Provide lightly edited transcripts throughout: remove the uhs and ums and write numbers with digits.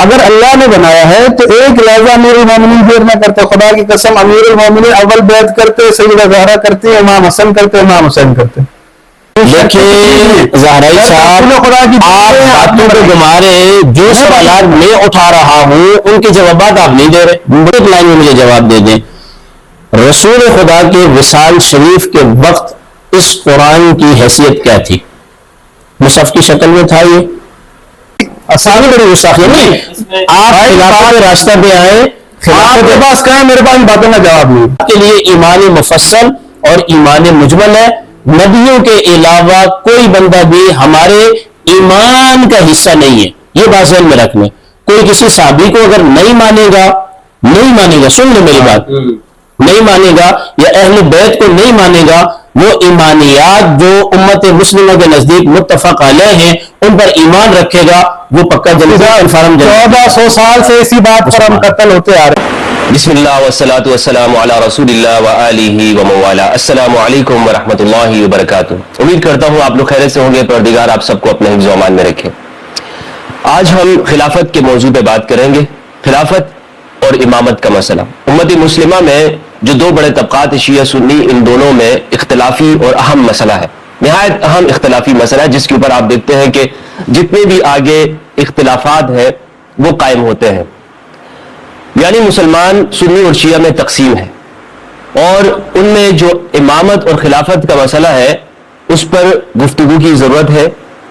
اگر اللہ نے بنایا ہے تو ایک لہجہ امیر المومنین پھر نہ کرتے. خدا کی قسم امیر المومنین اول بیعت کرتے, سیدہ زہرا کرتے, امام حسن کرتے, امام حسین کرتے. دیکھیں زہرائی صاحب, آپ باتوں کو گھما رہے ہیں. جو سوالات میں اٹھا رہا ہوں ان کے جوابات آپ نہیں دے رہے. ایک لائن میں مجھے جواب دے دیں, رسول خدا کے وصال شریف کے وقت اس قرآن کی حیثیت کیا تھی؟ مصحف کی شکل میں تھا یہ؟ آسانی بڑی گستاخی نہیں. آپ خلافت راستہ پہ آئے, آپ کے پاس کہیں میرے پاس باتوں کا جواب نہیں. آپ کے لیے ایمان مفصل اور ایمان مجمل ہے. نبیوں کے علاوہ کوئی بندہ بھی ہمارے ایمان کا حصہ نہیں ہے, یہ بات ذہن میں رکھنا. کوئی کسی صحابی کو اگر نہیں مانے گا, سن لو میری بات, نہیں مانے گا یا اہل بیت کو نہیں مانے گا, وہ ایمانیات جو امت مسلمہ کے نزدیک متفق علیہ ہیں ان پر ایمان رکھے گا, وہ پکا جنت فارم. 1400 سال سے اسی بات پر ہم قتل ہوتے آ رہے ہیں. بسم اللہ والصلاة والسلام علی رسول اللہ وآلہ وموالا. السلام علیکم ورحمۃ اللہ وبرکاتہ. امید کرتا ہوں آپ لوگ خیریت سے ہوں گے. پروردگار آپ سب کو اپنے حفظ و امان میں رکھے. آج ہم خلافت کے موضوع پہ بات کریں گے, خلافت اور امامت کا مسئلہ. امت مسلمہ میں جو دو بڑے طبقات شیعہ سنی, ان دونوں میں اختلافی اور اہم مسئلہ ہے, نہایت اہم اختلافی مسئلہ ہے, جس کے اوپر آپ دیکھتے ہیں کہ جتنے بھی آگے اختلافات ہیں وہ قائم ہوتے ہیں. یعنی مسلمان سنی اور شیعہ میں تقسیم ہے, اور ان میں جو امامت اور خلافت کا مسئلہ ہے اس پر گفتگو کی ضرورت ہے.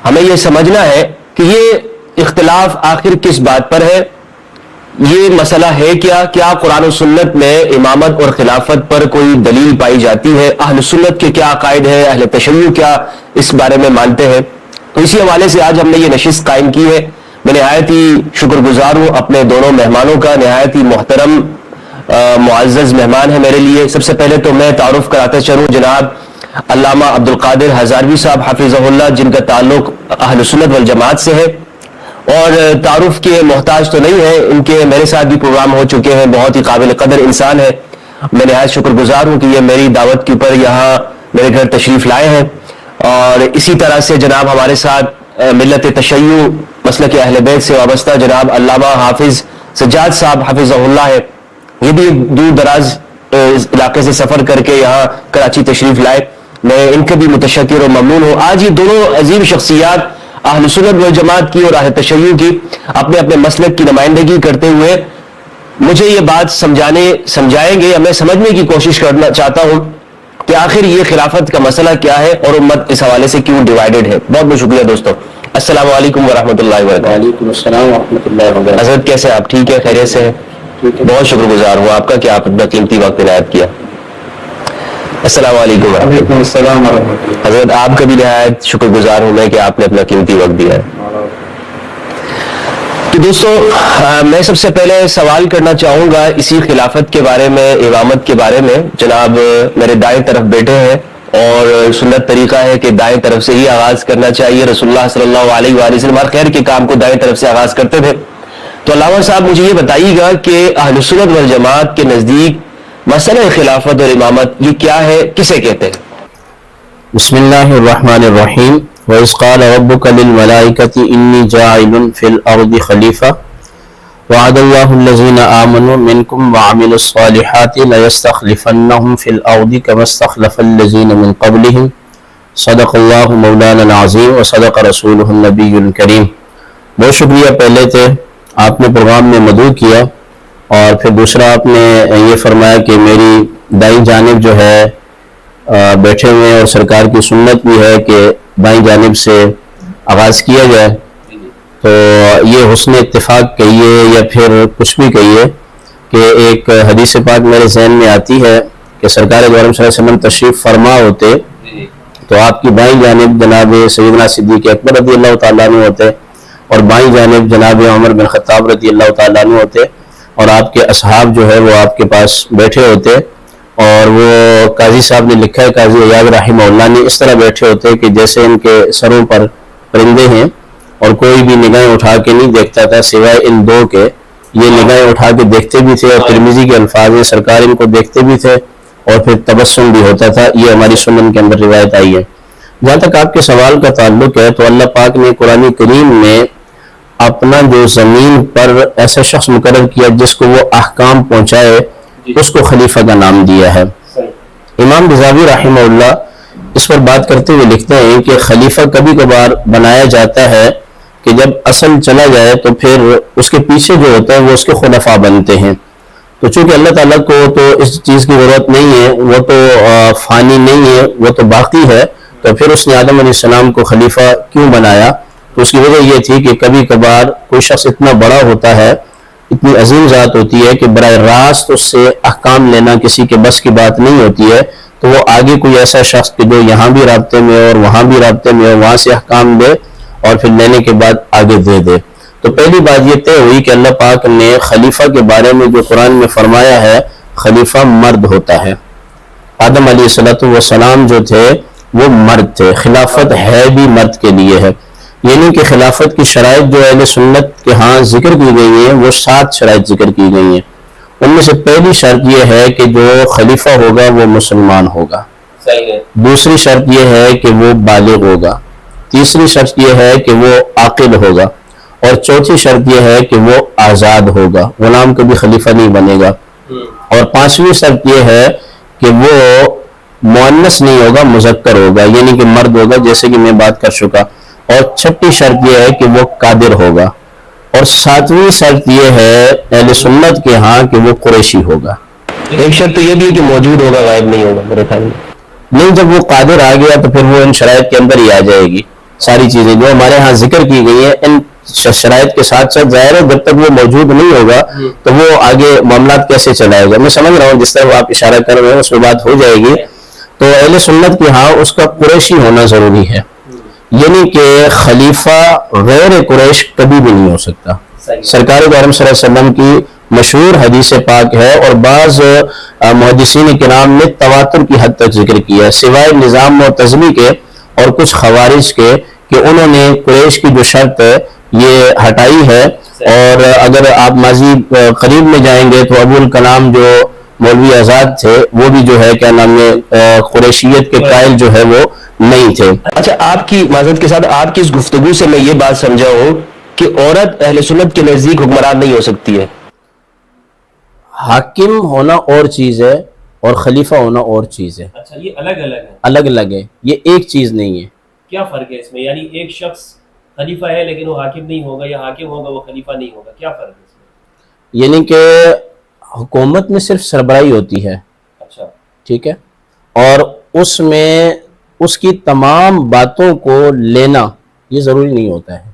ہمیں یہ سمجھنا ہے کہ یہ اختلاف آخر کس بات پر ہے, یہ مسئلہ ہے کیا قرآن و سنت میں امامت اور خلافت پر کوئی دلیل پائی جاتی ہے, اہل سنت کے کیا عقائد ہے, اہل تشیع کیا اس بارے میں مانتے ہیں. تو اسی حوالے سے آج ہم نے یہ نشست قائم کی ہے. میں نہایت ہی شکر گزار ہوں اپنے دونوں مہمانوں کا, نہایت ہی محترم معزز مہمان ہے میرے لیے. سب سے پہلے تو میں تعارف کراتا چلوں, جناب علامہ عبد القادر ہزاروی صاحب حفظہ اللہ, جن کا تعلق اہل سنت والجماعت سے ہے, اور تعارف کے محتاج تو نہیں ہے, ان کے میرے ساتھ بھی پروگرام ہو چکے ہیں. بہت ہی قابل قدر انسان ہے. میں نہایت شکر گزار ہوں کہ یہ میری دعوت کے اوپر یہاں میرے گھر تشریف لائے ہیں. اور اسی طرح سے جناب ہمارے ساتھ ملت تشیع مسلک اہل بیت سے وابستہ جناب علامہ حافظ سجاد صاحب حفظہ اللہ ہے. یہ بھی دور دراز علاقے سے سفر کر کے یہاں کراچی تشریف لائے. میں ان کے بھی متشکر اور ممنون ہوں. آج یہ دونوں عظیم شخصیات اہل سنت والجماعت کی اور اہل تشیع کی اپنے اپنے مسلک کی نمائندگی کرتے ہوئے مجھے یہ بات سمجھائیں گے, یا میں سمجھنے کی کوشش کرنا چاہتا ہوں کہ آخر یہ خلافت کا مسئلہ کیا ہے اور امت اس حوالے سے کیوں ڈیوائیڈڈ ہے. بہت بہت شکریہ دوستوں. السلام علیکم ورحمۃ اللہ وبرکاتہ. وعلیکم السلام ورحمۃ اللہ وبرکاتہ. حضرت کیسے آپ, ٹھیک ہے, خیریت سے ہیں؟ بہت شکر گزار ہوں آپ کا کہ آپ اپنا قیمتی وقت عنایت کیا. السلام علیکم. وعلیکم السلام ورحمۃ اللہ. حضرت آپ کا بھی نہایت شکر گزار ہوں میں کہ آپ نے اپنا قیمتی وقت دیا ہے. تو دوستو, میں سب سے پہلے سوال کرنا چاہوں گا اسی خلافت کے بارے میں, امامت کے بارے میں. جناب میرے دائیں طرف بیٹھے ہیں, اور سنت طریقہ ہے کہ دائیں طرف سے ہی آغاز کرنا چاہیے. رسول اللہ صلی اللہ علیہ وآلہ وسلم ہر خیر کے کام کو دائیں طرف سے آغاز کرتے تھے. تو علامہ صاحب مجھے یہ بتائیے گا کہ اہل سنت والجماعت کے نزدیک مسئلہ خلافت اور امامت یہ کیا ہے, کسے کہتے ہیں؟ بسم اللہ الرحمن الرحیم. وَإِذْ قَالَ رَبُّكَ لِلْمَلَائِكَةِ إِنِّي جَاعِلٌ فِي الْأَرْضِ خَلِيفَةً وَعَدَ اللَّهُ الَّذِينَ آمَنُوا مِنكُمْ وَعَمِلُوا الصَّالِحَاتِ لَيَسْتَخْلِفَنَّهُمْ فِي الْأَرْضِ كَمَا اسْتَخْلَفَ الَّذِينَ مِنْ قَبْلِهِمْ صدق اللہ مولانا العظیم وصدق رسولہ النبی الکریم. بہت شکریہ پہلے تھے آپ نے پروگرام میں مدعو کیا, اور پھر دوسرا آپ نے یہ فرمایا کہ میری دائیں جانب جو ہے بیٹھے ہوئے, اور سرکار کی سنت بھی ہے کہ بائیں جانب سے آغاز کیا جائے. تو یہ حسن اتفاق کہیے یا پھر کچھ بھی کہیے کہ ایک حدیث پاک میرے ذہن میں آتی ہے کہ سرکار دو عالم صلی اللہ علیہ وسلم تشریف فرما ہوتے تو آپ کی بائیں جانب جناب سیدنا صدیق اکبر رضی اللہ تعالیٰ عنہ ہوتے, اور بائیں جانب جناب عمر بن خطاب رضی اللہ تعالیٰ عنہ ہوتے, اور آپ کے اصحاب جو ہے وہ آپ کے پاس بیٹھے ہوتے. اور وہ قاضی صاحب نے لکھا ہے, قاضی ایاز رحمہ اللہ نے, اس طرح بیٹھے ہوتے کہ جیسے ان کے سروں پر پرندے ہیں, اور کوئی بھی نگاہیں اٹھا کے نہیں دیکھتا تھا سوائے ان دو کے. یہ نگاہیں اٹھا کے دیکھتے بھی تھے, اور ترمذی کے الفاظ میں سرکار ان کو دیکھتے بھی تھے, اور پھر تبسم بھی ہوتا تھا. یہ ہماری سنن کے اندر روایت آئی ہے. جہاں تک آپ کے سوال کا تعلق ہے تو اللہ پاک نے قرآن کریم میں اپنا جو زمین پر ایسا شخص مقرر کیا جس کو وہ احکام پہنچائے، اس کو خلیفہ کا نام دیا ہے۔ امام رضاوی رحمہ اللہ اس پر بات کرتے ہوئے لکھتے ہیں کہ خلیفہ کبھی کبھار بنایا جاتا ہے کہ جب اصل چلا جائے تو پھر اس کے پیچھے جو ہوتا ہے وہ اس کے خلفاء بنتے ہیں۔ تو چونکہ اللہ تعالیٰ کو تو اس چیز کی ضرورت نہیں ہے، وہ تو فانی نہیں ہے، وہ تو باقی ہے، تو پھر اس نے آدم علیہ السلام کو خلیفہ کیوں بنایا؟ تو اس کی وجہ یہ تھی کہ کبھی کبھار کوئی شخص اتنا بڑا ہوتا ہے، اتنی عظیم ذات ہوتی ہے کہ براہ راست اس سے احکام لینا کسی کے بس کی بات نہیں ہوتی ہے، تو وہ آگے کوئی ایسا شخص کہ جو یہاں بھی رابطے میں اور وہاں بھی رابطے میں وہاں سے احکام دے اور پھر لینے کے بعد آگے دے دے۔ تو پہلی بات یہ طے ہوئی کہ اللہ پاک نے خلیفہ کے بارے میں جو قرآن میں فرمایا ہے، خلیفہ مرد ہوتا ہے۔ آدم علیہ السلام جو تھے وہ مرد تھے، خلافت ہے بھی مرد کے لیے ہے، یعنی کہ خلافت کی شرائط جو اہل سنت کے ہاں ذکر کی گئی ہیں وہ 7 شرائط ذکر کی گئی ہیں۔ ان میں سے پہلی شرط یہ ہے کہ جو خلیفہ ہوگا وہ مسلمان ہوگا، دوسری شرط یہ ہے کہ وہ بالغ ہوگا، تیسری شرط یہ ہے کہ وہ عاقل ہوگا، اور چوتھی شرط یہ ہے کہ وہ آزاد ہوگا، غلام کبھی خلیفہ نہیں بنے گا، اور پانچویں شرط یہ ہے کہ وہ مؤنث نہیں ہوگا، مذکر ہوگا، یعنی کہ مرد ہوگا، جیسے کہ میں بات کر چکا، اور چھٹی شرط یہ ہے کہ وہ قادر ہوگا، اور ساتویں شرط یہ ہے اہل سنت کے ہاں کہ وہ قریشی ہوگا۔ ایک شرط یہ بھی ہے کہ موجود ہوگا، غائب نہیں ہوگا میرے خیال میں۔ نہیں، جب وہ قادر آ گیا تو پھر وہ ان شرائط کے اندر ہی آ جائے گی۔ ساری چیزیں جو ہمارے ہاں ذکر کی گئی ہیں ان شرائط کے ساتھ ساتھ ظاہر ہے جب تک وہ موجود نہیں ہوگا تو وہ آگے معاملات کیسے چلائے گا۔ میں سمجھ رہا ہوں جس طرح آپ اشارہ کر رہے ہیں اس میں بات ہو جائے گی۔ تو اہل سنت کے ہاں اس کا قریشی ہونا ضروری ہے، یعنی کہ خلیفہ غیر قریش کبھی بھی نہیں ہو سکتا۔ سرکار دو عالم صلی اللہ علیہ وسلم کی مشہور حدیث پاک ہے، اور بعض محدثین کرام نے تواتر کی حد تک ذکر کیا ہے، سوائے نظام معتزلی کے اور کچھ خوارج کے، کہ انہوں نے قریش کی جو شرط ہے یہ ہٹائی ہے۔ اور اگر آپ ماضی قریب میں جائیں گے تو ابو الکلام جو مولوی آزاد تھے وہ بھی جو ہے کیا نام ہے قریشیت کے قائل جو ہے وہ نہیں تھے۔ اچھا، آپ کی معذرت کے ساتھ آپ کی اس گفتگو سے میں یہ بات سمجھا ہوں کہ عورت اہل سنت کے نزدیک حکمران نہیں ہو سکتی ہے۔ حاکم ہونا اور چیز ہے اور خلیفہ ہونا اور چیز ہے۔ اچھا، یہ الگ الگ ہے؟ الگ الگ ہے، یہ ایک چیز نہیں ہے۔ کیا فرق ہے اس میں؟ یعنی ایک شخص خلیفہ ہے لیکن وہ حاکم نہیں ہوگا، یا حاکم ہوگا وہ خلیفہ نہیں ہوگا، کیا فرق ہے اس میں؟ یعنی کہ حکومت میں صرف سربراہی ہوتی ہے، اچھا ٹھیک ہے، اور اس میں اس کی تمام باتوں کو لینا یہ ضروری نہیں ہوتا ہے،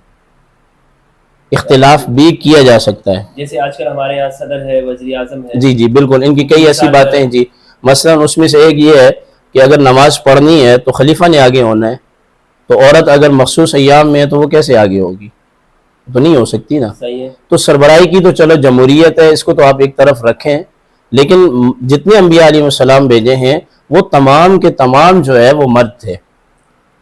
اختلاف بھی کیا جا سکتا ہے۔ جیسے آج کل ہمارے یہاں صدر ہے، وزیر اعظم ہے۔ جی جی بالکل، ان کی کئی ایسی باتیں ہیں جی، مثلا اس میں سے ایک یہ ہے کہ اگر نماز پڑھنی ہے تو خلیفہ نے آگے ہونا ہے، تو عورت اگر مخصوص ایام میں ہے تو وہ کیسے آگے ہوگی؟ تو نہیں ہو سکتی نا۔ صحیح ہے۔ تو سربراہی کی تو چلو جمہوریت ہے، اس کو تو آپ ایک طرف رکھیں، لیکن جتنے انبیاء علیہ السلام بھیجے ہیں وہ تمام کے تمام جو ہے وہ مرد تھے،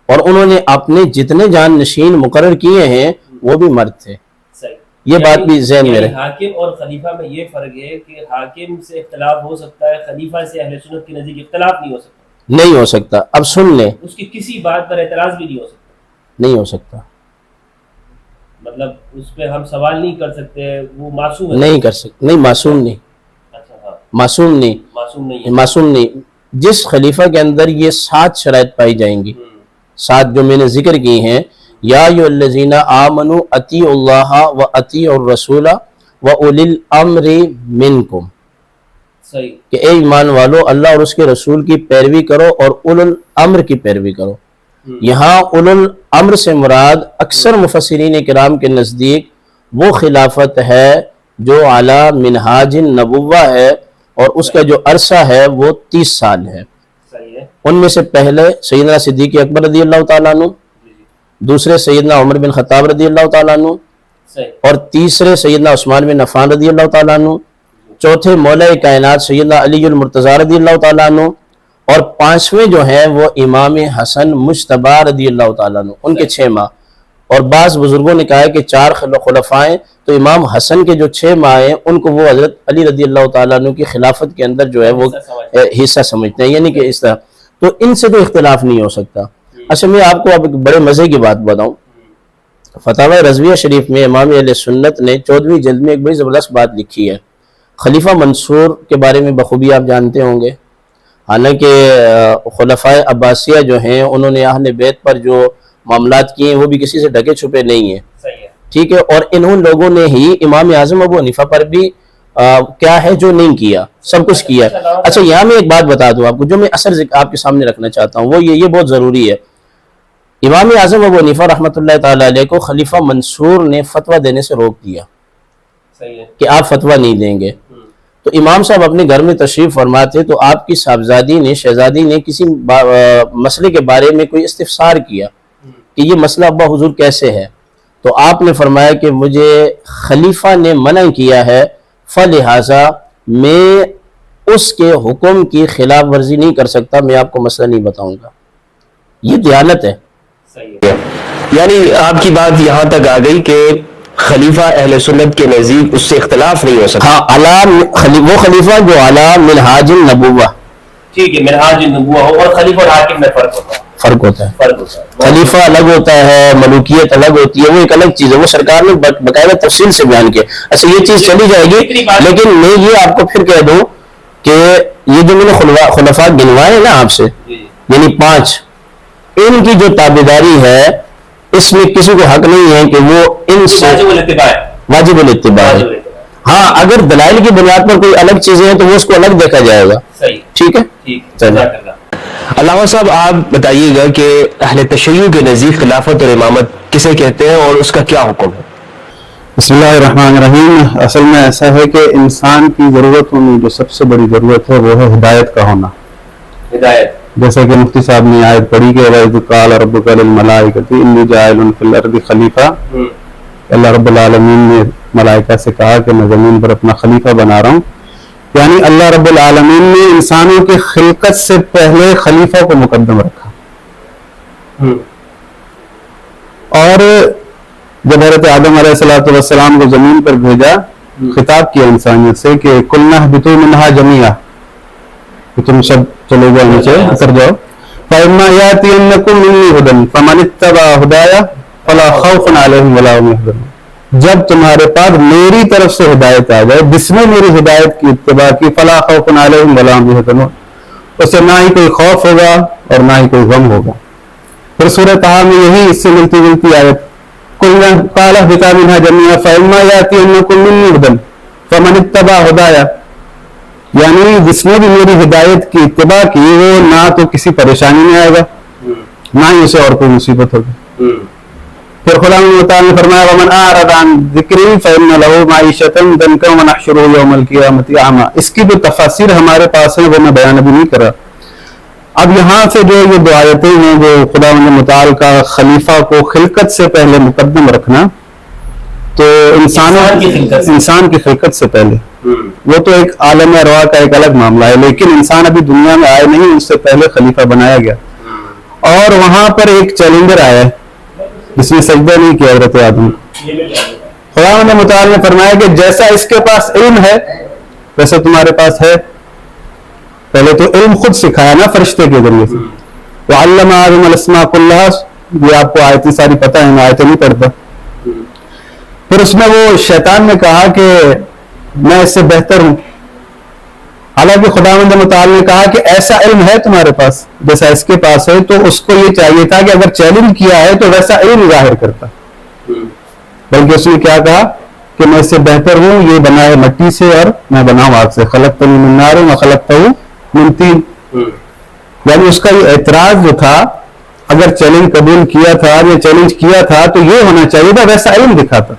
اور انہوں نے اپنے جتنے جان نشین مقرر کیے ہیں وہ بھی مرد تھے۔ صحیح، یہ بات بھی ذہن میں رہے۔ حاکم اور خلیفہ میں یہ فرق ہے کہ حاکم سے اختلاف ہو سکتا ہے، خلیفہ سے اہل سنت کے نزدیک اختلاف نہیں ہو سکتا، نہیں ہو سکتا۔ اب سن لیں، اس کی کسی بات پر اعتراض بھی نہیں ہو سکتا، نہیں ہو سکتا، مطلب اس پہ ہم سوال نہیں کر سکتے، وہ معصوم ہے؟ نہیں کر سکتے، نہیں معصوم نہیں، اچھا ہاں، معصوم نہیں، معصوم نہیں ہے۔ معصوم نہیں۔ جس خلیفہ کے اندر یہ 7 شرائط پائی جائیں گی، 7 جو میں نے ذکر کی ہیں، یا ایھا الذین آمنوا اطیعوا اللہ و اطیعوا الرسول و اولی الامر منکم، صحیح، کہ اے ایمان والو اللہ اور اس کے رسول کی پیروی کرو اور اول الامر کی پیروی کرو۔ یہاں اول الامر سے مراد اکثر مفسرین کرام کے نزدیک وہ خلافت ہے جو اعلی منہاج النبوہ ہے، اور اس کا جو عرصہ ہے وہ 30 سال ہے۔ صحیح ہے، ان میں سے پہلے سیدنا صدیق اکبر رضی اللہ تعالیٰ عنہ، دوسرے سیدنا عمر بن خطاب رضی اللہ تعالیٰ عنہ، صحیح، اور تیسرے سیدنا عثمان بن عفان رضی اللہ تعالیٰ عنہ، چوتھے مولا کائنات سیدنا علی المرتضیٰ رضی اللہ تعالیٰ عنہ، اور 5ویں جو ہیں وہ امام حسن مجتبی رضی اللہ تعالیٰ عنہ، ان کے 6 ماہ۔ اور بعض بزرگوں نے کہا ہے کہ 4 خلفائیں، تو امام حسن کے جو 6 ماہ ہیں ان کو وہ حضرت علی رضی اللہ تعالیٰ عنہ کی خلافت کے اندر جو ہے وہ حصہ سمجھتے ہیں، یعنی کہ اس طرح تو ان سے تو اختلاف نہیں ہو سکتا۔ اچھا، میں آپ کو اب ایک بڑے مزے کی بات بتاؤں۔ فتاوی رضویہ شریف میں امام اہل سنت نے 14ویں جلد میں ایک بڑی زبردست بات لکھی ہے. خلیفہ منصور کے بارے میں بخوبی آپ جانتے ہوں گے. حالانکہ خلفائے عباسیہ جو ہیں انہوں نے اہل بیت پر جو معاملات کیے ہیں وہ بھی کسی سے ڈھکے چھپے نہیں ہیں. صحیح ہے. ٹھیک ہے. اور انہوں لوگوں نے ہی امام اعظم ابو حنیفہ پر بھی کیا ہے جو نہیں کیا، سب کچھ کیا. اچھا یہاں میں ایک بات بتا دوں آپ کو جو میں اثر آپ کے سامنے رکھنا چاہتا ہوں، وہ یہ بہت ضروری ہے. امام اعظم ابو حنیفہ رحمۃ اللہ تعالی علیہ کو خلیفہ منصور نے فتویٰ دینے سے روک دیا صحیح ہے کہ آپ فتویٰ نہیں دیں گے. تو امام صاحب اپنے گھر میں تشریف فرما تھے تو آپ کی صاحبزادی نے شہزادی نے کسی مسئلے کے بارے میں کوئی استفسار کیا کہ یہ مسئلہ ابا حضور کیسے ہے. تو آپ نے فرمایا کہ مجھے خلیفہ نے منع کیا ہے، فلہذا میں اس کے حکم کی خلاف ورزی نہیں کر سکتا، میں آپ کو مسئلہ نہیں بتاؤں گا. یہ دیانت ہے. صحیح ہے. یعنی آپ کی بات یہاں تک آ گئی کہ خلیفہ اہل سنت کے نزدیک اس سے اختلاف نہیں ہو سکتا. ہاں وہ خلیفہ جو علی منہاج النبوہ، ٹھیک ہے، منہاج النبوہ ہو، اور خلیفہ اور حاکم میں فرق ہوتا ہے. فرق ہوتا ہے. فرق ہوتا ہے. خلیفہ الگ ہوتا ہے، ملوکیت الگ ہوتی ہے، وہ ایک الگ چیز ہے، وہ سرکار نے باقاعدہ تفصیل سے بیان کیا. اچھا یہ چیز چلی جائے گی، لیکن میں یہ آپ کو پھر کہہ دوں کہ یہ جو میں نے خلفاء گنوائے ہیں نا آپ سے، یعنی 5، ان کی جو تابعداری ہے اس میں کسی کو حق نہیں ہے کہ وہ ان سے واجب الاتباع ہے. ہاں اگر دلائل کی بنیاد پر کوئی الگ چیزیں ہیں تو وہ اس کو الگ دیکھا جائے گا. صحیح. ٹھیک ہے. چلیے. علامہ صاحب آپ بتائیے گا کہ اہل تشیع کے نزدیک خلافت اور امامت کسے کہتے ہیں اور اس کا کیا حکم ہے؟ بسم اللہ الرحمن الرحیم. اصل میں ایسا ہے کہ انسان کی ضرورتوں میں جو سب سے بڑی ضرورت ہے وہ ہے ہدایت کا ہونا. ہدایت. جیسا کہ مفتی صاحب نے آیت پڑھی کہ وَإِذْ قَالَ رَبُّكَ لِلْمَلَائِكَةِ إِنِّي جَاعِلٌ فِي الْأَرْضِ خَلِيفَةً. اللہ رب العالمین نے ملائکہ سے کہا کہ میں زمین پر اپنا خلیفہ بنا رہا ہوں. یعنی اللہ رب العالمین نے انسانوں کی خلقت سے پہلے خلیفہ کو مقدم رکھا. اور جب حضرت آدم علیہ السلام کو زمین پر بھیجا، خطاب کیا انسانیت سے کہ قُلْنَا اهْبِطُوا مِنْهَا جَمِيعًا، کہ تم سب چلے جاؤ نیچے اتر جاؤ. فَإِمَّا يَأْتِيَنَّكُم مِّنِّي هُدًى فَمَنِ اتَّبَعَ هُدَايَ فَلَا خَوْفٌ عَلَيْهِمْ وَلَا هُمْ يَحْزَنُونَ. جب تمہارے پاس میری طرف سے ہدایت آ جائے، جس میں میری ہدایت کی اتباع کی، فَلَا خَوْفٌ عَلَيْهِمْ وَلَا هُمْ يَحْزَنُونَ، اس سے نہ ہی کوئی خوف ہوگا اور نہ ہی کوئی غم ہوگا. پھر سورہ طٰہٰ میں یہی اس سے ملتی جلتی آیت قُلْنَا قَالَ اهْبِطُوا مِنْهَا جَمِيعًا فَإِمَّا يَأْتِيَنَّكُم مِّنِّي هُدًى فَمَنِ اتَّبَعَ هُدَايَ، یعنی جس نے بھی میری ہدایت کی اتباع کی وہ نہ تو کسی پریشانی میں آئے گا نہ ہی اسے اور کوئی مصیبت ہوگی. پھر خدا متعال نے فرمایا وَمَنْ أَعْرَضَ عَنْ ذِكْرِي فَإِنَّ لَهُ مَعِيشَةً ضَنكًا وَنَحْشُرُهُ يَوْمَ الْقِيَامَةِ أَعْمَىٰ. اس کی جو تفاسیر ہمارے پاس ہیں وہ میں بیان ابھی نہیں کر رہا. اب یہاں سے جو یہ دو آیتیں ہیں جو خدا متعال کا خلیفہ کو خلقت سے پہلے مقدم رکھنا، تو انسان کی خلقت سے پہلے، وہ تو ایک عالم ارواح کا ایک الگ معاملہ ہے، لیکن انسان ابھی دنیا میں آئے نہیں، اس سے پہلے خلیفہ بنایا گیا. اور وہاں پر ایک چیلنجر آیا ہے جس نے سجدہ نہیں کیا حضرت آدم. خدا متعال نے فرمایا کہ جیسا اس کے پاس علم ہے ویسا تمہارے پاس ہے. پہلے تو علم خود سکھایا نا فرشتے کے ذریعے سے. وَعَلَّمَ آدَمَ الْأَسْمَاءَ كُلَّهَا، یہ آپ کو آیتیں ساری پتہ ہیں، میں آیتیں نہیں پڑھتا. پھر اس میں وہ شیطان نے کہا کہ میں اس سے بہتر ہوں، حالانکہ خداوند متعال نے کہا کہ ایسا علم ہے تمہارے پاس جیسا اس کے پاس ہے. تو اس کو یہ چاہیے تھا کہ اگر چیلنج کیا ہے تو ویسا علم ظاہر کرتا، بلکہ اس نے کیا کہا کہ میں اس سے بہتر ہوں، یہ بنا ہے مٹی سے اور میں بناؤں آگ سے. خلقتنی من نار وخلقتہ من طین. یعنی اس کا یہ اعتراض جو تھا، اگر چیلنج قبول کیا تھا یا چیلنج کیا تھا تو یہ ہونا چاہیے تھا ویسا علم دکھاتا.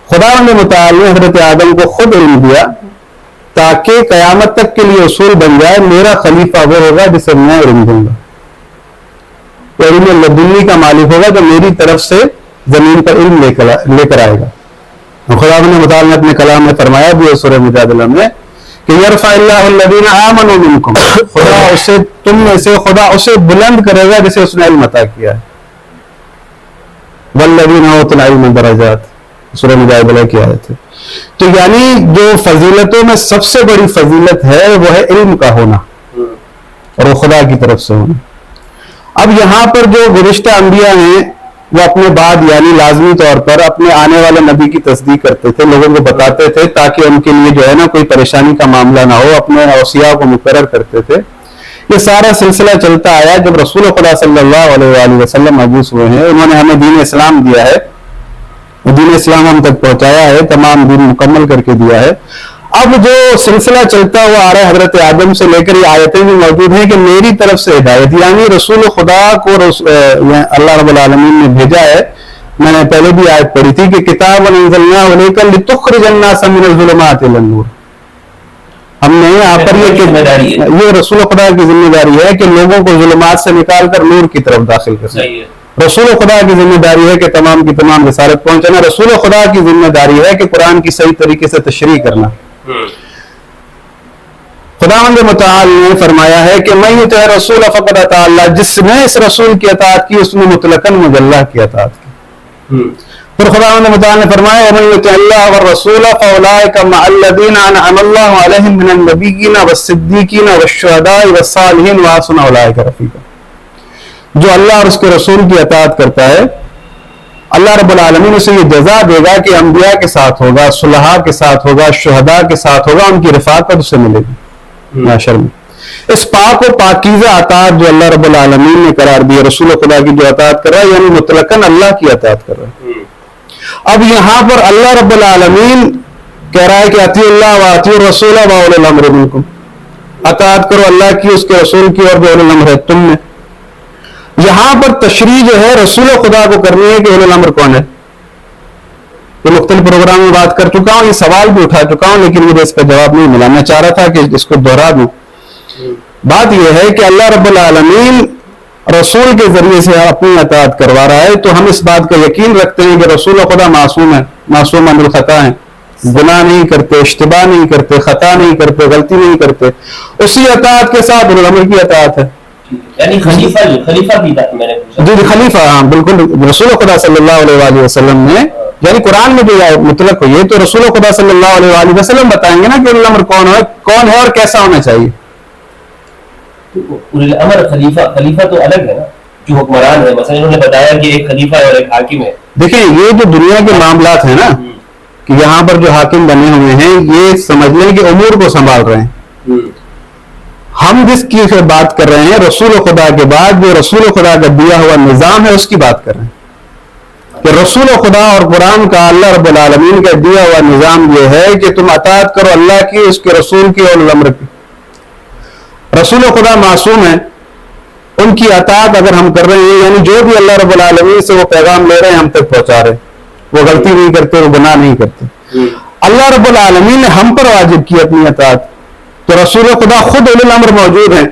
خداوند متعال نے حضرت آدم کو خود علم دیا تاکہ قیامت تک کے لیے اصول بن جائے، میرا خلیفہ وہ ہوگا جسے میں علم دوں گا، علم لدنی کا مالک ہوگا جو میری طرف سے زمین پر علم لے کر آئے گا. خداوند متعال نے اپنے کلام میں فرمایا بھی سورہ مجادلہ میں کہ یرفع اللہ الذین آمنوا منکم، تم میں سے خدا اسے بلند کرے گا جسے اس نے علم عطا کیا ہے. والذین اوتوا العلم درجات، سورہ مجادلہ کی آیت ہے. تو یعنی جو فضیلتوں میں سب سے بڑی فضیلت ہے وہ ہے علم کا ہونا اور وہ خدا کی طرف سے ہونا. اب یہاں پر جو گزشتہ انبیاء ہیں وہ اپنے بعد یعنی لازمی طور پر اپنے آنے والے نبی کی تصدیق کرتے تھے، لوگوں کو بتاتے تھے تاکہ ان کے لیے جو ہے نا کوئی پریشانی کا معاملہ نہ ہو، اپنے اوصیاء کو مقرر کرتے تھے۔ یہ سارا سلسلہ چلتا آیا جب رسول خدا صلی اللہ علیہ وآلہ وسلم مبعوث ہوئے ہیں، انہوں نے ہمیں دین اسلام دیا ہے، دین اسلام ہم تک پہنچایا ہے، تمام دین مکمل کر کے دیا ہے۔ اب جو سلسلہ چلتا ہوا آ رہا ہے حضرت آدم سے لے کر یہ آیتیں بھی موجود ہیں کہ میری طرف سے ہدایت، یعنی رسول خدا کو اللہ رب العالمین نے بھیجا ہے۔ میں نے پہلے بھی آیت پڑھی تھی کہ کتاب انزلناہ الیک لتخرج الناس من الظلمات الی النور، ہم نے یہاں پر یہ رسول خدا کی ذمہ داری ہے کہ لوگوں کو ظلمات سے نکال کر نور کی طرف داخل کرنا۔ رسول خدا کی ذمہ داری ہے کہ تمام کی تمام رسالت پہنچانا، رسول خدا کی ذمہ داری ہے کہ قرآن کی صحیح طریقے سے تشریح کرنا۔ خداوند متعال نے فرمایا ہے کہ من یطع الرسول فقد اطاع اللہ، جس نے اس رسول کی اطاعت کی اس نے مطلقاً مجھ اللہ کی اطاعت کی۔ پھر خداوند متعال نے فرمایا ومن یطع اللہ والرسول فاولئک مع الذین انعم اللہ علیہم من النبیین والصدیقین والشہداء والصالحین وحسن اولئک رفیقا۔ جو اللہ اور اس کے رسول کی اطاعت کرتا ہے اللہ رب العالمین اسے یہ جزا دے گا کہ انبیاء کے ساتھ ہوگا، صلحاء کے ساتھ ہوگا، شہداء کے ساتھ ہوگا، ان کی رفاقت اسے ملے گی معاشر میں۔ اس پاک و پاکیزہ اطاعت جو اللہ رب العالمین نے قرار دی ہے، رسول خدا کی جو اطاعت کر رہا ہے یعنی مطلقاً اللہ کی اطاعت کر رہا ہے۔ اب یہاں پر اللہ رب العالمین کہہ رہا ہے کہ اطیعوا اللہ واطیعوا الرسول واولی الامر منکم، اطاعت کرو اللہ کی، اس کے رسول کی، اور اولو الامر ہے تم میں۔ یہاں پر تشریح جو ہے رسول خدا کو کرنی ہے کہ اولو الامر کون ہے۔ یہ مختلف پروگرام میں بات کر چکا ہوں، یہ سوال بھی اٹھا چکا ہوں، لیکن مجھے اس کا جواب نہیں ملا، میں چاہ رہا تھا کہ اس کو دوہرا دوں۔ بات یہ ہے کہ اللہ رب العالمین رسول کے ذریعے سے اپنی اطاعت کروا رہا ہے، تو ہم اس بات کا یقین رکھتے ہیں کہ رسول خدا معصوم ہے، معصوم عن الخطا ہیں، گناہ نہیں کرتے، اشتباہ نہیں کرتے، خطا نہیں کرتے، غلطی نہیں کرتے۔ اسی اطاعت کے ساتھ اولو الامر کی اطاعت ہے، یعنی خلیفہ بھی تھا میں نے پوچھا۔ جی خلیفہ، ہاں بالکل، رسول خدا صلی اللہ علیہ وآلہ وسلم نے یعنی قرآن میں جو مطلق ہوئی ہے تو رسول خدا صلی اللہ علیہ وآلہ وسلم بتائیں گے نا کہ اولو الامر کون ہے اور کیسا ہونا چاہیے۔ الامر خلیفہ تو الگ ہے نا، جو حکمران ہے، مثلا انہوں نے بتایا کہ ایک خلیفہ ہے اور ایک حاکم ہے۔ دیکھیں یہ جو دنیا کے معاملات ہیں نا کہ یہاں پر جو حاکم بنے ہوئے ہیں یہ سمجھ لیں کہ امور کو سنبھال رہے ہیں۔ ہم جس کی بات کر رہے ہیں رسول خدا کے بعد جو رسول خدا کا دیا ہوا نظام ہے اس کی بات کر رہے ہیں کہ رسول خدا اور قرآن کا اللہ رب العالمین کا دیا ہوا نظام یہ ہے کہ تم اطاعت کرو اللہ کی، اس کے رسول کی اور الامر کی۔ رسول خدا معصوم ہیں، ان کی اطاعت اگر ہم کر رہے ہیں یعنی جو بھی اللہ رب العالمین سے وہ پیغام لے رہے ہیں ہم تک پہنچا رہے ہیں، وہ غلطی نہیں کرتے، وہ گناہ نہیں کرتے۔ اللہ رب العالمین نے ہم پر واجب کی اپنی اطاعت، تو رسول خدا خود اولو الامر موجود ہیں،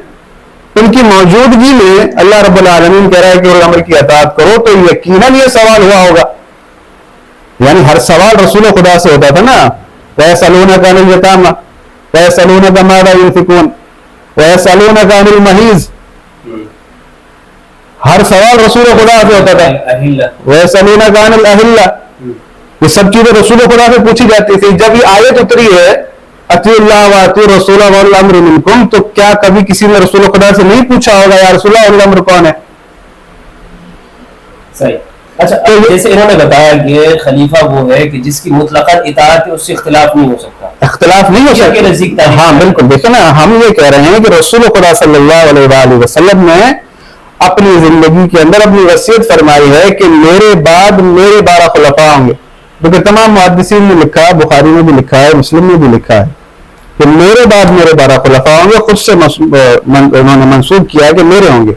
ان کی موجودگی میں اللہ رب العالمین کہہ رہا ہے کہ اولو الامر کی اطاعت کرو، تو یقیناً یہ سوال ہوا ہوگا، یعنی ہر سوال رسول خدا سے ہوتا تھا نا، وَيَسْأَلُونَكَ عَنِ الْيَتَامَىٰ وَيَسْأَلُونَكَ مَاذَا يُنْفِقُونَ وَيَسْأَلُونَكَ عَنِ الْمَحِيضِ، ہر سوال رسول خدا سے ہوتا تھا۔ وَيَسْأَلُونَكَ عَنِ الْأَهِلَّةِ، یہ سب چیزیں رسول خدا سے پوچھی جاتی تھی۔ جب یہ آیت اتری ہے اطیعوا اللہ واطیعوا الرسول واولی الامر منکم، تو کیا کبھی کسی نے رسول خدا سے نہیں پوچھا ہوگا یا رسول اللہ اولو الامر کون ہے؟ صحیح۔ اچھا جیسے انہوں نے بتایا کہ خلیفہ وہ ہے کہ جس کی مطلقاً اطاعت ہے، اس سے اختلاف نہیں ہو سکتا، اختلاف نہیں ہو سکتا۔ ہاں بالکل، دیکھیں نا ہم یہ کہہ رہے ہیں کہ رسول خدا صلی اللہ علیہ وآلہ وسلم نے اپنی زندگی کے اندر اپنی وصیت فرمائی ہے کہ میرے بعد میرے 12 خلفاء ہوں گے، کیونکہ تمام محدثین نے لکھا ہے، بخاری میں بھی لکھا ہے، مسلم میں بھی لکھا ہے کہ میرے بعد میرے 12 خلفاء ہوں گے، خود سے انہوں نے منسوب کیا ہے کہ میرے ہوں گے۔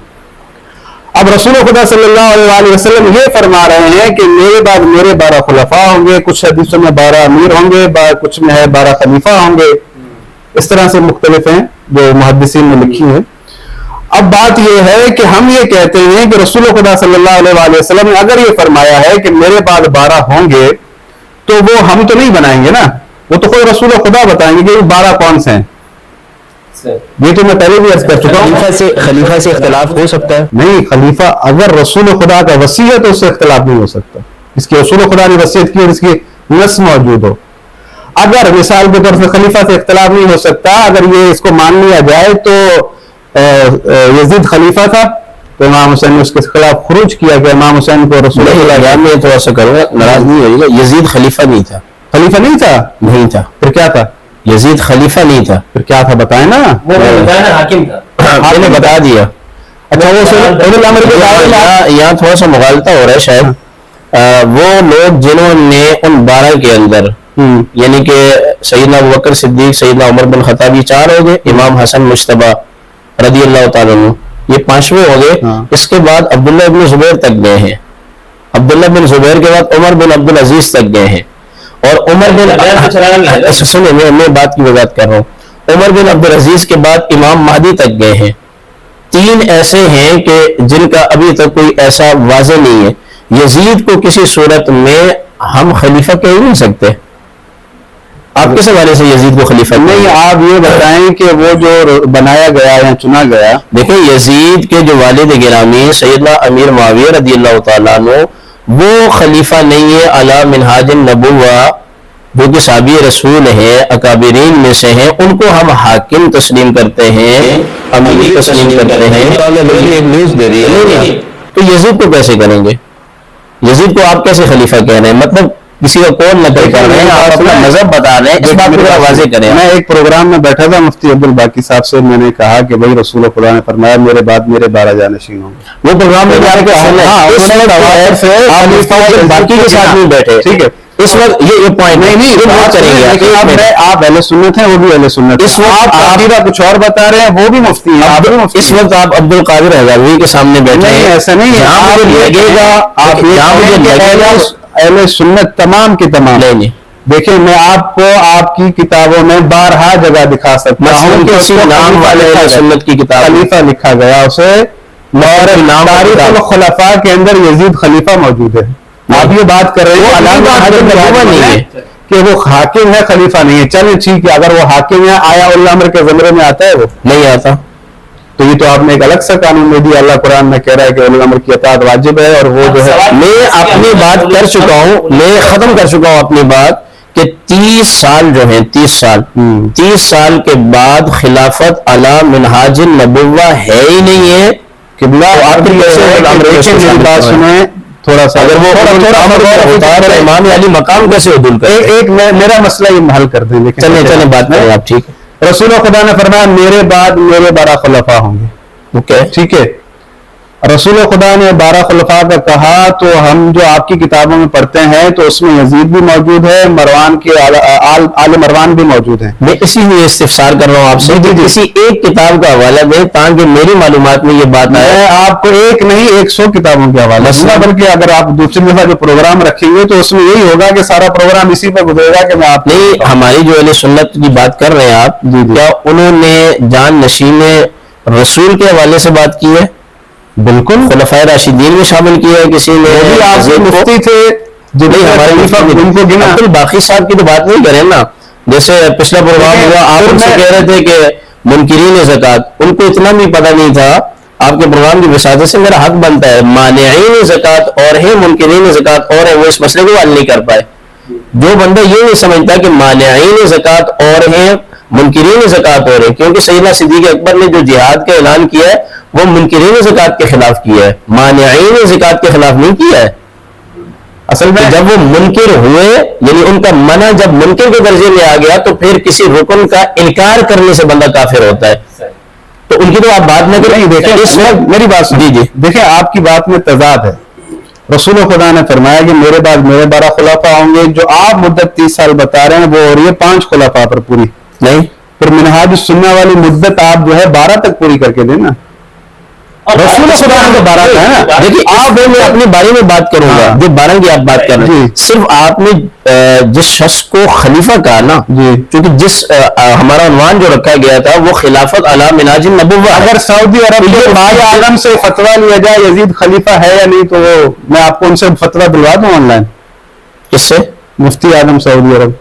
اب رسول خدا صلی اللہ علیہ وآلہ وسلم یہ فرما رہے ہیں کہ میرے بعد میرے 12 خلفاء ہوں گے، کچھ حدیثوں میں 12 امیر ہوں گے، کچھ میں ہے 12 خلیفہ ہوں گے، اس طرح سے مختلف ہیں جو محدثین نے لکھی ہیں۔ اب بات یہ ہے کہ ہم یہ کہتے ہیں کہ رسول خدا صلی اللہ علیہ وآلہ وسلم نے اگر یہ فرمایا ہے کہ میرے بعد 12 ہوں گے تو وہ ہم تو نہیں بنائیں گے نا، وہ تو خود رسول خدا بتائیں گے کہ 12 کون سے ہیں۔ یہ تو میں پہلے بھی عرض کر چکا ہوں، خلیفہ سے اختلاف ہو سکتا ہے؟ نہیں، خلیفہ اگر رسول خدا کا وصی ہے تو اس سے اختلاف نہیں ہو سکتا، اس کی رسول خدا نے وصیت کی اور اس کی نص موجود ہو۔ اگر مثال کے طور سے خلیفہ سے اختلاف نہیں ہو سکتا، اگر یہ اس کو مان لیا جائے تو یزید خلیفہ تھا تو تو امام حسین نے اس کے خلاف خروج کیا کہ امام حسین کو رسول اللہ میں تھوڑا سا کروں گا، ناراض نہیں ہوئے گا، یزید خلیفہ نہیں تھا، خلیفہ نہیں تھا، نہیں تھا، پھر کیا تھا؟ یزید خلیفہ نہیں تھا، پھر کیا تھا بتائیں نا. وہ میں نے بتایا نا حاکم تھا. میں نے بتا دیا. اچھا وہ یہاں تھوڑا سا مغالطہ ہو رہا ہے شاید. وہ لوگ جنہوں نے ان 12 کے اندر یعنی کہ سیدنا ابوبکر صدیق، سیدنا عمر بن خطاب، یہ 4 ہو گئے، امام حسن مجتبی رضی اللہ تعالیٰ عنہ یہ 5ویں ہو گئے. اس کے بعد عبداللہ بن زبیر تک گئے ہیں، عبداللہ بن زبیر کے بعد عمر بن عبد العزیز تک گئے ہیں، اور عمر بن سنیں میں بات کی وضاحت کر رہا ہوں، عمر بن عبد العزیز کے بعد امام مہدی تک گئے ہیں. 3 ایسے ہیں کہ جن کا ابھی تک کوئی ایسا واضح نہیں ہے. یزید کو کسی صورت میں ہم خلیفہ کہہ نہیں سکتے. آپ کس حوالے سے یزید کو خلیفہ نہیں؟ آپ یہ بتائیں کہ وہ جو بنایا گیا یا چنا گیا، دیکھیں یزید کے جو والد گرامی سیدنا امیر معاویہ رضی اللہ تعالیٰ عنہ وہ خلیفہ نہیں ہے علی منہاج النبوہ، جو کہ صحابی رسول ہیں، اکابرین میں سے ہیں، ان کو ہم حاکم تسلیم کرتے ہیں، امیر تسلیم کرتے ہیں. نیوز دے رہی ہے تو یزید کو کیسے کریں گے؟ یزید کو آپ کیسے خلیفہ کہہ رہے ہیں؟ مطلب کسی کا کون نقل کر رہے ہیں، آپ اپنا مذہب بتا رہے ہیں، اس بات کو واضح کریں. میں ایک پروگرام میں بیٹھا تھا مفتی عبدالباقی صاحب سے، میں نے کہا کہ بھائی رسول خدا نے فرمایا میرے بعد میرے 12 جانشین ہوں گے. وہ پروگرام میں جا کے باقی کے ساتھ نہیں بیٹھے. ٹھیک ہے، اس وقت یہ پوائنٹ نہیں کریں گے. آپ اہل سنت ہیں، وہ بھی اہل سنت. اس وقت آپ کچھ اور بتا رہے ہیں، وہ بھی مفتی ہیں. اس وقت آپ عبد القادر حضاروی کے سامنے بیٹھے ہیں. ایسا نہیں ہے، آپ اہل سنت تمام کے تمام. نہیں دیکھیں میں آپ کو آپ کی کتابوں میں 12 جگہ دکھا سکتا ہوں کہ کسی نام والے اہل سنت کی کتاب خلیفہ لکھا گیا اسے، اور تاریخ الخلفاء کے اندر یزید خلیفہ موجود ہے. آپ یہ بات کر رہے ہیں کہ وہ حاکم ہے، خلیفہ نہیں ہے. چلیں ٹھیک ہے، اگر وہ حاکم ہے، آیا اللہ امر کے زمرے میں آتا ہے؟ وہ نہیں آتا. تو یہ تو آپ نے ایک الگ سا قانون میں دیا. اللہ قرآن میں کہہ رہا ہے کہ اولی الامر کی اطاعت واجب ہے، اور وہ جو ہے میں اپنی بات کر چکا ہوں، میں ختم کر چکا ہوں اپنی بات کہ 30 سال جو ہیں 30 سال کے بعد خلافت علی منہاج النبوہ ہے ہی نہیں ہے. بات سنیں تھوڑا سا، اگر وہ امام علی مقام کیسے عدول کرے؟ ایک میرا مسئلہ یہ حل کر دیں. چلیں بات کریں آپ. ٹھیک ہے، رسول خدا نے فرمایا میرے بعد میرے 12 خلفاء ہوں گے. اوکے ٹھیک ہے، رسول خدا نے 12 خلفاء کا کہا تو ہم جو آپ کی کتابوں میں پڑھتے ہیں تو اس میں یزید بھی موجود ہے، مروان کے آل مروان بھی موجود ہیں. میں اسی لیے استفسار کر رہا ہوں آپ سے کہ کسی ایک کتاب کا حوالہ دیں تاکہ میری معلومات میں یہ بات آئے. میں آپ کو ایک نہیں 100 کتابوں کے حوالہ دوں گا، بلکہ اگر آپ دوسری دفعہ جو پروگرام رکھیں گے تو اس میں یہی ہوگا کہ سارا پروگرام اسی پہ گزرے گا کہ میں آپ نہیں. ہماری جو اہل سنت کی بات کر رہے ہیں آپ، کیا انہوں نے جان نشین رسول کے حوالے سے بات کی ہے؟ بالکل. خلفائے راشدین میں شامل کیا ہے کسی نے؟ آپ مفتی تھے جو ہمارے باقی صاحب کی تو بات نہیں کریں نا. جیسے پچھلا پروگرام ہوا، آپ ان سے کہہ رہے تھے کہ منکرین زکوٰۃ، ان کو اتنا بھی پتہ نہیں تھا. آپ کے پروگرام کی وساطت سے میرا حق بنتا ہے. مانعین زکوٰۃ اور ہیں، منکرین زکوٰۃ اور ہیں، وہ اس مسئلے کو حل نہیں کر پائے. جو بندہ یہ نہیں سمجھتا کہ مانعین زکوٰۃ اور ہیں، منکرین زکوٰۃ اور ہیں، کیونکہ سیدنا صدیق اکبر نے جو جہاد کا اعلان کیا ہے وہ منکرین زکوٰۃ کے خلاف کیا ہے، مانعین زکوٰۃ کے خلاف نہیں کیا ہے. اصل میں جب وہ منکر ہوئے، یعنی ان کا منع جب منکر کے درجے میں آ گیا تو پھر کسی رکن کا انکار کرنے سے بندہ کافر ہوتا ہے. تو ان کی تو آپ بات نہ کریں. دیکھیں اس وقت میری بات سنیے. دیکھیں آپ کی بات میں تضاد ہے. رسول خدا نے فرمایا کہ میرے بعد میرے 12 خلفاء ہوں گے. جو آپ مدت 30 سال بتا رہے ہیں وہ ہو رہی ہے 5 خلفاء پر پوری نہیں. پھر منہاج السنہ والی مدت آپ جو ہے 12 تک پوری کر کے دینا. رسول خدا نے 12 کا ہے نا. دیکھیے آپ میں اپنے بارے میں بات کروں گا، جو 12 کی آپ بات کر رہے ہیں. صرف آپ نے جس شخص کو خلیفہ کہا نا، کیونکہ جس ہمارا عنوان جو رکھا گیا تھا وہ خلافت علی منہاج النبوہ. اگر سعودی عرب کے باج اعظم سے فتویٰ لیا جائے یزید خلیفہ ہے یا نہیں، تو میں آپ کو ان سے فتویٰ دلوا دوں آن لائن. کس سے؟ مفتی اعظم سعودی عرب.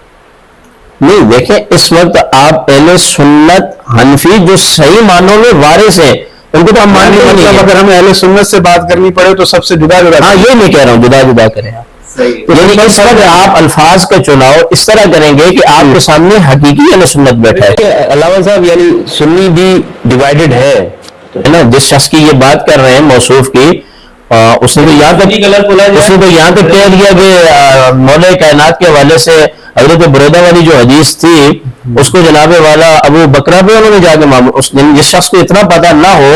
نہیں دیکھیں، اس وقت آپ اہل سنت حنفی جو صحیح معنوں میں وارث ہیں ان کو تو ہم مانتے نہیں ہیں. اگر ہمیں اہل سنت سے بات کرنی پڑے تو سب سے جدا جدا. ہاں یہ میں کہہ رہا ہوں، جدا جدا کریں آپ. یعنی اس وقت آپ الفاظ کا چناؤ اس طرح کریں گے کہ آپ کے سامنے حقیقی اہل سنت بیٹھا ہے. علامہ صاحب یعنی سنی بھی ڈیوائیڈڈ ہے، ہے نا. جس شخص کی یہ بات کر رہے ہیں موصوف کی، اس نے تو یہاں تک کہہ دیا کہ مولا کائنات کے حوالے سے حضرت بریدہ والی جو حدیث تھی اس کو جناب والا ابو بکرہ پہ انہوں نے جا کے اس دن جس شخص کو اتنا پتہ نہ ہو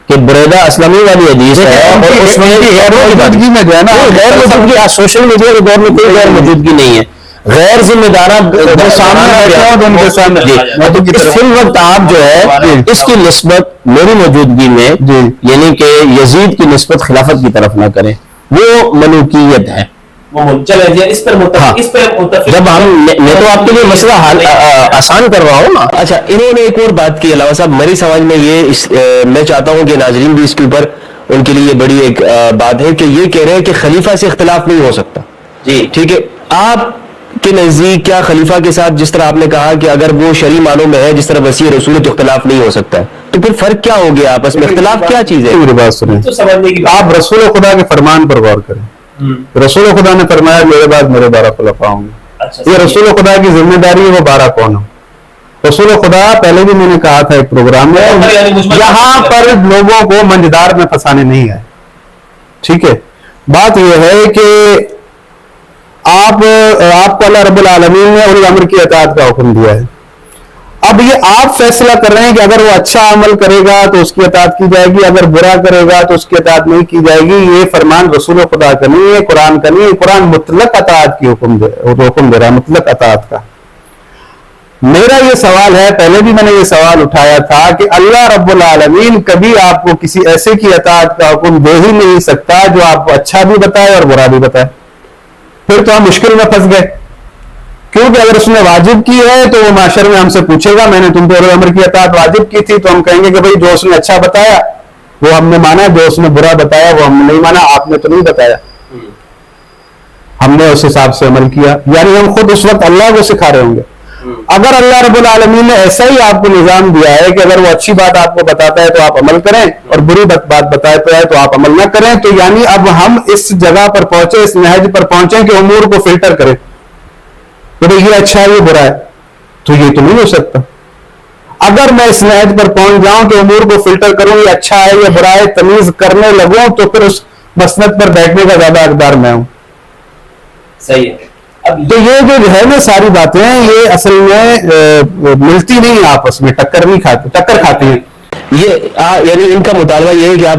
کہ بریدہ اسلمی والی حدیث ہے اور اس میں غیر موجودگی میں جو ہے نا، غیر موجودگی سوشل میڈیا کے دور میں کوئی غیر موجودگی نہیں ہے. غیر ذمہ داران فی الوقت آپ جو ہے اس کی نسبت میری موجودگی میں یعنی کہ یزید کی نسبت خلافت کی طرف نہ کریں، وہ ملوکیت ہے. جب میں تو آپ کے لیے مسئلہ حل آسان کر رہا ہوں نا. اچھا، انہوں نے ایک اور بات کی علاوہ صاحب، میری سمجھ میں یہ میں چاہتا ہوں کہ ناظرین بھی اس کے اوپر ان کے لیے بڑی ایک بات ہے کہ یہ کہہ رہے ہیں کہ خلیفہ سے اختلاف نہیں ہو سکتا. جی ٹھیک ہے، آپ کے نزدیک کیا خلیفہ کے ساتھ جس طرح آپ نے کہا کہ اگر وہ شرعی معنوں میں ہے جس طرح وسیع رسول تو اختلاف نہیں ہو سکتا ہے، تو پھر فرق کیا ہو گیا آپس میں؟ اختلاف کیا چیز ہے؟ میری بات سنیں، آپ رسول خدا کے فرمان پر غور کریں. رسول خدا نے فرمایا میرے بعد میرے 12 خلفاء ہوں گے. یہ رسول خدا کی ذمہ داری ہے، وہ 12 کون ہوں؟ رسول خدا پہلے بھی میں نے کہا تھا ایک پروگرام میں، یہاں پر لوگوں کو منجدار میں پھنسانے نہیں ہے. ٹھیک ہے، بات یہ ہے کہ آپ کو اللہ رب العالمین نے اولی امر کی اطاعت کا حکم دیا ہے. اب یہ آپ فیصلہ کر رہے ہیں کہ اگر وہ اچھا عمل کرے گا تو اس کی اطاعت کی جائے گی، اگر برا کرے گا تو اس کی اطاعت نہیں کی جائے گی. یہ فرمان رسول خدا کا نہیں ہے، قرآن کا نہیں ہے. قرآن مطلق اطاعت کی حکم دے رہا ہے، مطلق اطاعت کا. میرا یہ سوال ہے، پہلے بھی میں نے یہ سوال اٹھایا تھا کہ اللہ رب العالمین کبھی آپ کو کسی ایسے کی اطاعت کا حکم دے ہی نہیں سکتا جو آپ کو اچھا بھی بتائے اور برا بھی بتائے. پھر تو ہم مشکل میں پھنس گئے، کیونکہ اگر اس نے واجب کی ہے تو وہ معاشر میں ہم سے پوچھے گا میں نے تم پہ امر کی اطاعت واجب کی تھی، تو ہم کہیں گے کہ بھئی جو اس نے اچھا بتایا وہ ہم نے مانا، جو اس نے برا بتایا وہ ہم نے نہیں مانا. آپ نے تو نہیں بتایا، ہم نے اس حساب سے عمل کیا. یعنی ہم خود اس وقت اللہ کو سکھا رہے ہوں گے. اگر اللہ رب العالمین نے ایسا ہی آپ کو نظام دیا ہے کہ اگر وہ اچھی بات آپ کو بتاتا ہے تو آپ عمل کریں اور بری بات بتاتا ہے تو آپ عمل نہ کریں، تو یعنی اب ہم اس جگہ پر پہنچے، اس نہج پر پہنچے کہ امور کو فلٹر کریں کہ یہ اچھا ہے یہ برا ہے. تو یہ تو نہیں ہو سکتا. اگر میں اس نہج پر پہنچ جاؤں کہ امور کو فلٹر کروں، یہ اچھا ہے یہ برا ہے، تمیز کرنے لگوں، تو پھر اس مسند پر بیٹھنے کا زیادہ حقدار میں ہوں. صحیح ہے. تو یہ جو ہے نا ساری باتیں یہ اصل میں ملتی نہیں آپس میں، ٹکر کھاتی ہیں. یہ یعنی ان کا مطالبہ یہ ہے کہ آپ